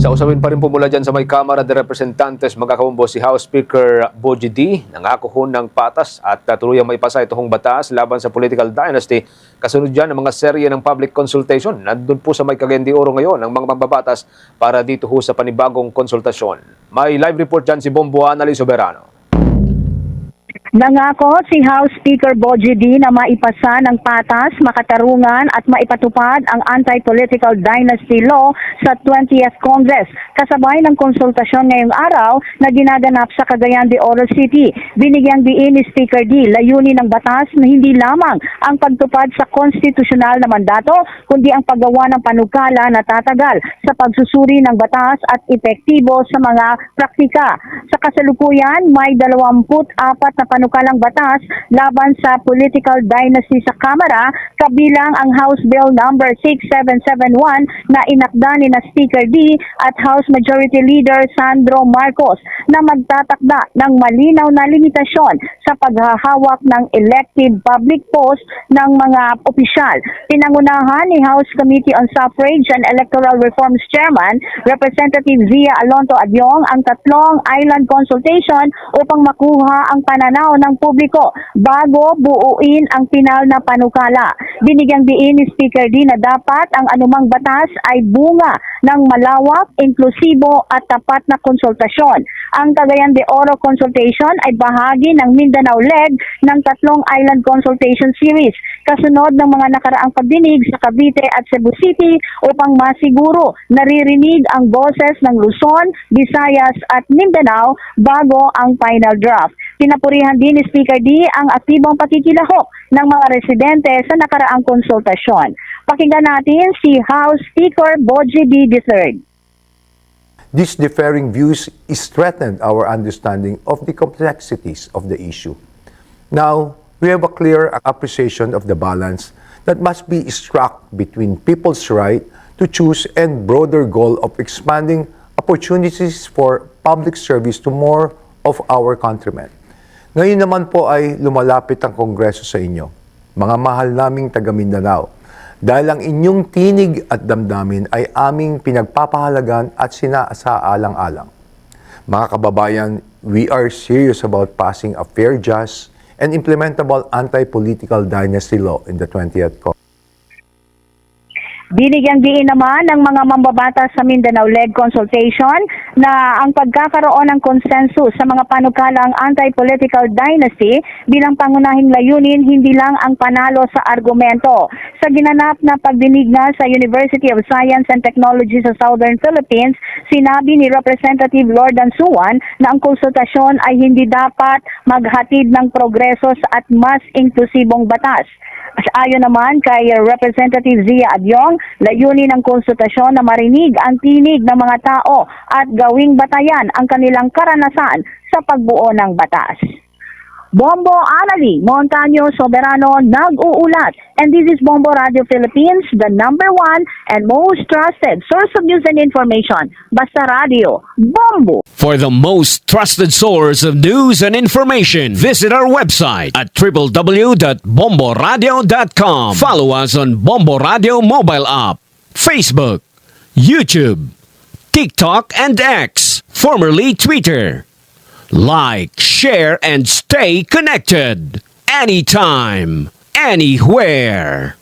Sa usapin pa rin po mula dyan sa may Kamara de Representantes, magkakabombo si House Speaker Bogie D. Nangako ho ng patas at tuluyang maipasa itong batas laban sa political dynasty. Kasunod dyan ang mga serye ng public consultation. Nandun po sa may Cagayan de Oro ngayon ang mga mambabatas para dito ho sa panibagong konsultasyon. May live report dyan si Bombo Annalyn Soberano. Nangako si House Speaker Bogie D na maipasa ng patas, makatarungan at maipatupad ang anti-political dynasty law sa 20th Congress. Kasabay ng konsultasyon ngayong araw na ginaganap sa Cagayan de Oro City. Binigyang diin ni Speaker D layunin ng batas na hindi lamang ang pagtupad sa konstitusyonal na mandato, kundi ang paggawa ng panukala na tatagal sa pagsusuri ng batas at epektibo sa mga praktika. Sa kasalukuyan, may 24 na panukalang batas laban sa political dynasty sa Kamara, kabilang ang House Bill number 6771 na inakda ni na Speaker D at House Majority Leader Sandro Marcos na magtatakda ng malinaw na limitasyon sa paghahawak ng elective public post ng mga opisyal. Pinangunahan ni House Committee on Suffrage and Electoral Reforms Chairman Representative Zia Alonto Adyong ang tatlong island consultation upang makuha ang pananaw ng publiko bago buuin ang pinal na panukala. Binigyang diin ni Speaker D na dapat ang anumang batas ay bunga ng malawak, inklusibo at tapat na konsultasyon. Ang Cagayan de Oro Consultation ay bahagi ng Mindanao leg ng tatlong island consultation series, kasunod ng mga nakaraang pagdinig sa Cavite at Cebu City upang masiguro naririnig ang boses ng Luzon, Visayas at Mindanao bago ang final draft. Pinapurihan din ni Speaker D ang aktibong pakikilahok ng mga residente sa nakaraang konsultasyon. Pakinggan natin si House Speaker Bogie D. III. These differing views strengthened our understanding of the complexities of the issue. Now, we have a clear appreciation of the balance that must be struck between people's right to choose and broader goal of expanding opportunities for public service to more of our countrymen. Ngayon naman po ay lumalapit ang Kongreso sa inyo, mga mahal naming taga Mindanao, dahil ang inyong tinig at damdamin ay aming pinagpapahalagan at sinasaalang-alang. Mga kababayan, we are serious about passing a fair, just, and implementable anti-political dynasty law in the 20th Congress. Binigyang diin naman ng mga mambabatas sa Mindanao-led consultation na ang pagkakaroon ng konsensus sa mga panukalang anti-political dynasty bilang pangunahing layunin hindi lang ang panalo sa argumento. Sa ginanap na pagdinig na sa University of Science and Technology sa Southern Philippines, sinabi ni Representative Lordan Suwan na ang konsultasyon ay hindi dapat maghatid ng progreso at mas inklusibong batas. Ayon naman kay Representative Zia Adyong, layunin ng konsultasyon na marinig ang tinig ng mga tao at gawing batayan ang kanilang karanasan sa pagbuo ng batas. Bombo Annalyn Montaño Soberano nag-uulat, and this is Bombo Radio Philippines, the #1 and most trusted source of news and information. Basta Radio, Bombo! For the most trusted source of news and information, visit our website at www.bomboradio.com. Follow us on Bombo Radio mobile app, Facebook, YouTube, TikTok, and X, formerly Twitter. Like, share, and stay connected. Anytime, anywhere.